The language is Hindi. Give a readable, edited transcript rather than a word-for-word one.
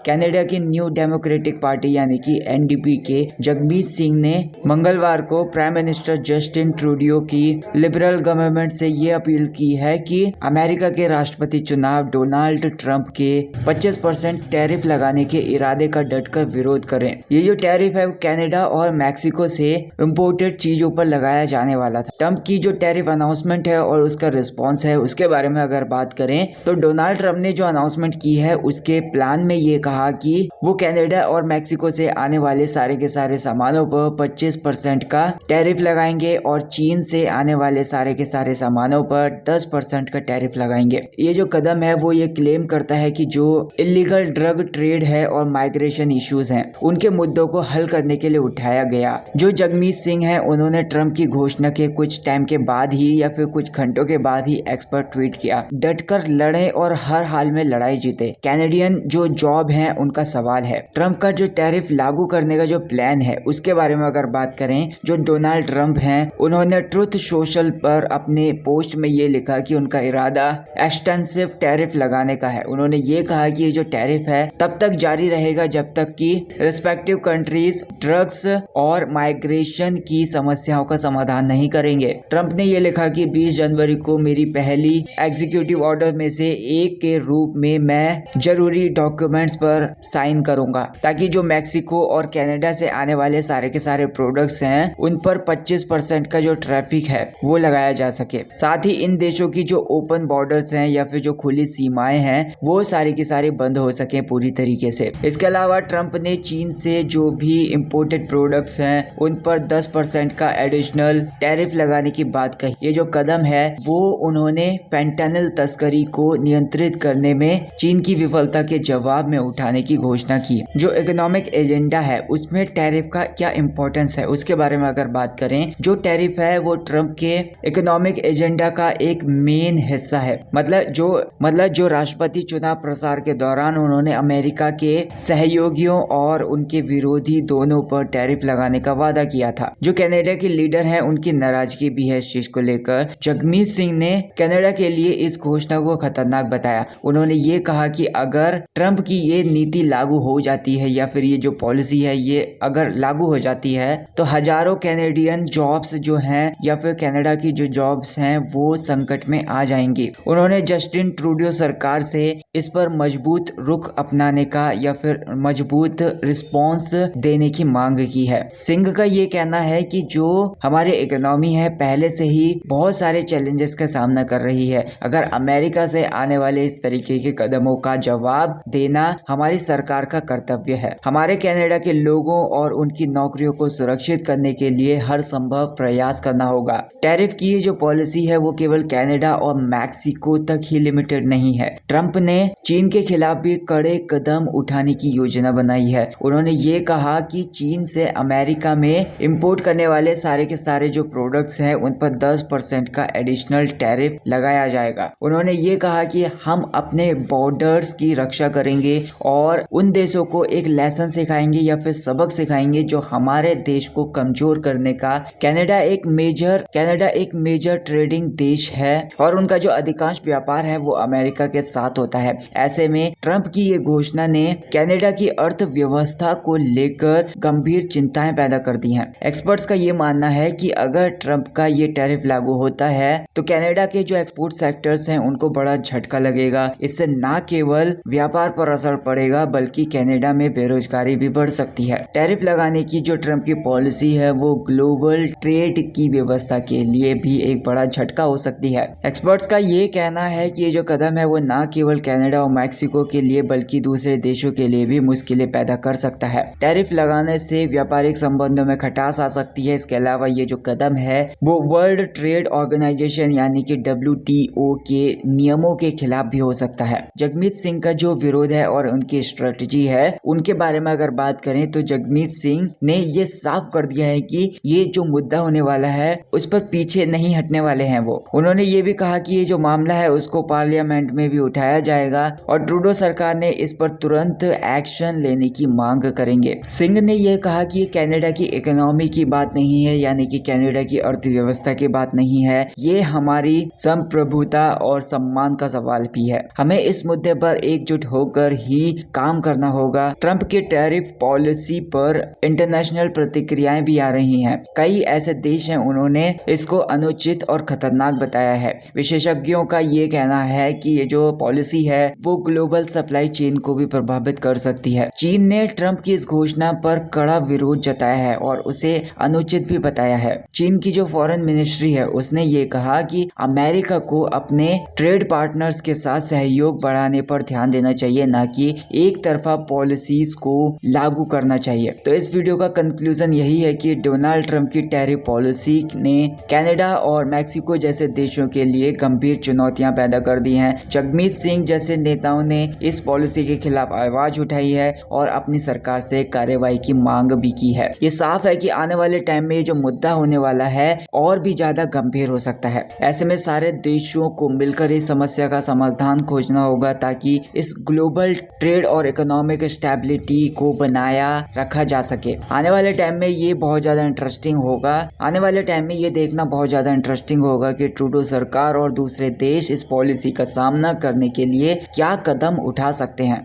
कनाडा की न्यू डेमोक्रेटिक पार्टी यानी कि एनडीपी के जगमीत सिंह ने मंगलवार को प्राइम मिनिस्टर जस्टिन ट्रूडियो की लिबरल गवर्नमेंट से ये अपील की है कि अमेरिका के राष्ट्रपति चुनाव डोनाल्ड ट्रंप के 25% टैरिफ लगाने के इरादे का डटकर विरोध करें। ये जो टैरिफ है वो कनाडा और मैक्सिको से इम्पोर्टेड चीजों पर लगाया जाने वाला था। ट्रंप की जो टैरिफ अनाउंसमेंट है और उसका रिस्पॉन्स है उसके बारे में अगर बात करें तो डोनाल्ड ट्रंप ने जो अनाउंसमेंट की है उसके प्लान में ये कहा कि वो कनाडा और मैक्सिको से आने वाले सारे के सारे सामानों पर 25% का टैरिफ लगाएंगे और चीन से आने वाले सारे के सारे सामानों पर 10% का टैरिफ लगाएंगे। ये जो कदम है वो ये क्लेम करता है कि जो इलीगल ड्रग ट्रेड है और माइग्रेशन इश्यूज हैं उनके मुद्दों को हल करने के लिए उठाया गया। जो जगमीत सिंह है उन्होंने ट्रंप की घोषणा के कुछ टाइम के बाद ही या फिर कुछ घंटों के बाद ही एक्सपर्ट ट्वीट किया, डटकर लड़े और हर हाल में लड़ाई जीते। कैनेडियन जो जॉब है उनका सवाल है। ट्रंप का जो टैरिफ लागू करने का जो प्लान है उसके बारे में अगर बात करें, जो डोनाल्ड ट्रंप हैं उन्होंने ट्रुथ सोशल पर अपने पोस्ट में ये लिखा कि उनका इरादा एक्सटेंसिव टैरिफ लगाने का है। उन्होंने ये कहा कि ये जो टैरिफ है तब तक जारी रहेगा जब तक कि रिस्पेक्टिव कंट्रीज ड्रग्स और माइग्रेशन की समस्याओं का समाधान नहीं करेंगे। ट्रंप ने ये लिखा कि 20 जनवरी को मेरी पहली एग्जीक्यूटिव ऑर्डर में से एक के रूप में मैं जरूरी डॉक्यूमेंट्स पर साइन करूंगा ताकि जो मैक्सिको और कनाडा से आने वाले सारे के सारे प्रोडक्ट्स हैं उन पर 25% का जो ट्रैफिक है वो लगाया जा सके। साथ ही इन देशों की जो ओपन बॉर्डर्स हैं या फिर जो खुली सीमाएं हैं वो सारी की सारी बंद हो सके पूरी तरीके से। इसके अलावा ट्रंप ने चीन से जो भी इम्पोर्टेड प्रोडक्ट्स हैं उन पर 10% का एडिशनल टैरिफ लगाने की बात कही। ये जो कदम है वो उन्होंने फेंटानिल तस्करी को नियंत्रित करने में चीन की विफलता के जवाब में उठाने की घोषणा की। जो इकोनॉमिक एजेंडा है उसमें टैरिफ का क्या इंपॉर्टेंस है उसके बारे में अगर बात करें, जो टैरिफ है वो ट्रंप के इकोनॉमिक एजेंडा का एक मेन हिस्सा है। मतलब जो राष्ट्रपति चुनाव प्रसार के दौरान उन्होंने अमेरिका के सहयोगियों और उनके विरोधी दोनों पर टैरिफ लगाने का वादा किया था। जो कनाडा के लीडर हैं उनकी नाराजगी भी है इस चीज को लेकर। जगमीत सिंह ने कनाडा के लिए इस घोषणा को खतरनाक बताया। उन्होंने ये कहा कि अगर ट्रंप की ये नीति लागू हो जाती है या फिर ये जो पॉलिसी है ये अगर लागू हो जाती है तो हजारों कैनेडियन जॉब्स जो हैं या फिर कनाडा की जो जॉब्स हैं वो संकट में आ जाएंगी। उन्होंने जस्टिन ट्रूडियो सरकार से इस पर मजबूत रुख अपनाने का या फिर मजबूत रिस्पॉन्स देने की मांग की है। सिंह का ये कहना है कि जो हमारी इकोनॉमी है पहले से ही बहुत सारे चैलेंजेस का सामना कर रही है। अगर अमेरिका से आने वाले इस तरीके के कदमों का जवाब देना हमारी सरकार का कर्तव्य है। हमारे कनाडा के लोगों और उनकी नौकरियों को सुरक्षित करने के लिए हर संभव प्रयास करना होगा। टैरिफ की ये जो पॉलिसी है वो केवल कनाडा और मैक्सिको तक ही लिमिटेड नहीं है। ट्रंप ने चीन के खिलाफ भी कड़े कदम उठाने की योजना बनाई है। उन्होंने ये कहा कि चीन से अमेरिका में इंपोर्ट करने वाले सारे के सारे जो प्रोडक्ट्स हैं उन पर 10% का एडिशनल टैरिफ लगाया जाएगा। उन्होंने ये कहा कि हम अपने बॉर्डर्स की रक्षा करेंगे और उन देशों को एक लेसन सिखाएंगे या फिर सबक सिखाएंगे जो हमारे देश को कमजोर करने का। कनाडा एक मेजर ट्रेडिंग देश है और उनका जो अधिकांश व्यापार है वो अमेरिका के साथ होता है। ऐसे में ट्रंप की ये घोषणा ने कनाडा की अर्थव्यवस्था को लेकर गंभीर चिंताएं पैदा कर दी हैं। एक्सपर्ट्स का ये मानना है कि अगर ट्रंप का ये टैरिफ लागू होता है तो कनाडा के जो एक्सपोर्ट सेक्टर्स हैं उनको बड़ा झटका लगेगा। इससे न केवल व्यापार पर असर पड़ेगा बल्कि कनाडा में बेरोजगारी भी बढ़ सकती है। टैरिफ लगाने की जो ट्रंप की पॉलिसी है वो ग्लोबल ट्रेड की व्यवस्था के लिए भी एक बड़ा झटका हो सकती है। एक्सपर्ट्स का ये कहना है कि ये जो कदम है वो न केवल कनाडा और मैक्सिको के लिए बल्कि दूसरे देशों के लिए भी मुश्किलें पैदा कर सकता है। टैरिफ लगाने से व्यापारिक संबंधों में खटास आ सकती है। इसके अलावा ये जो कदम है वो वर्ल्ड ट्रेड ऑर्गेनाइजेशन यानी कि WTO के नियमों के खिलाफ भी हो सकता है। जगमीत सिंह का जो विरोध है और उनकी स्ट्रेटजी है उनके बारे में अगर बात करें तो जगमीत सिंह ने ये साफ कर दिया है कि ये जो मुद्दा होने वाला है उस पर पीछे नहीं हटने वाले हैं वो। उन्होंने ये भी कहा कि ये जो मामला है उसको पार्लियामेंट में भी उठाया जाएगा और ट्रूडो सरकार ने इस पर तुरंत एक्शन लेने की मांग करेंगे। सिंह ने यह कहा कि ये कनाडा की इकोनॉमी की बात नहीं है यानी कि कनाडा की अर्थव्यवस्था की बात नहीं है, ये हमारी संप्रभुता और सम्मान का सवाल भी है। हमें इस मुद्दे पर एकजुट होकर ही काम करना होगा। ट्रंप के टैरिफ पॉलिसी पर इंटरनेशनल प्रतिक्रियाएं भी आ रही हैं। कई ऐसे देश हैं उन्होंने इसको अनुचित और खतरनाक बताया है। विशेषज्ञों का ये कहना है कि ये जो पॉलिसी है वो ग्लोबल सप्लाई चेन को भी प्रभावित कर सकती है। चीन ने ट्रंप की इस घोषणा पर कड़ा विरोध जताया है और उसे अनुचित भी बताया है। चीन की जो फॉरेन मिनिस्ट्री है उसने ये कहा कि अमेरिका को अपने ट्रेड पार्टनर्स के साथ सहयोग बढ़ाने पर ध्यान देना चाहिए, ना कि एक तरफा पॉलिसीज को लागू करना चाहिए। तो इस वीडियो का कंक्लूजन यही है कि डोनाल्ड ट्रंप की टैरिफ पॉलिसी ने कनाडा और मैक्सिको जैसे देशों के लिए गंभीर चुनौतियां पैदा कर दी हैं। जगमीत सिंह जैसे नेताओं ने इस पॉलिसी के खिलाफ आवाज उठाई है और अपनी सरकार से कार्रवाई की मांग भी की है। ये साफ है कि आने वाले टाइम में ये जो मुद्दा होने वाला है और भी ज्यादा गंभीर हो सकता है। ऐसे में सारे देशों को मिलकर इस समस्या का समाधान खोजना होगा ताकि इस ग्लोबल ट्रेड और इकोनॉमिक स्टेबिलिटी को बनाया रखा जा सके। आने वाले टाइम में ये बहुत ज्यादा इंटरेस्टिंग होगा। आने वाले टाइम में ये देखना बहुत ज्यादा इंटरेस्टिंग होगा कि ट्रूडो सरकार और दूसरे देश इस पॉलिसी का सामना करने के लिए क्या कदम उठा सकते हैं।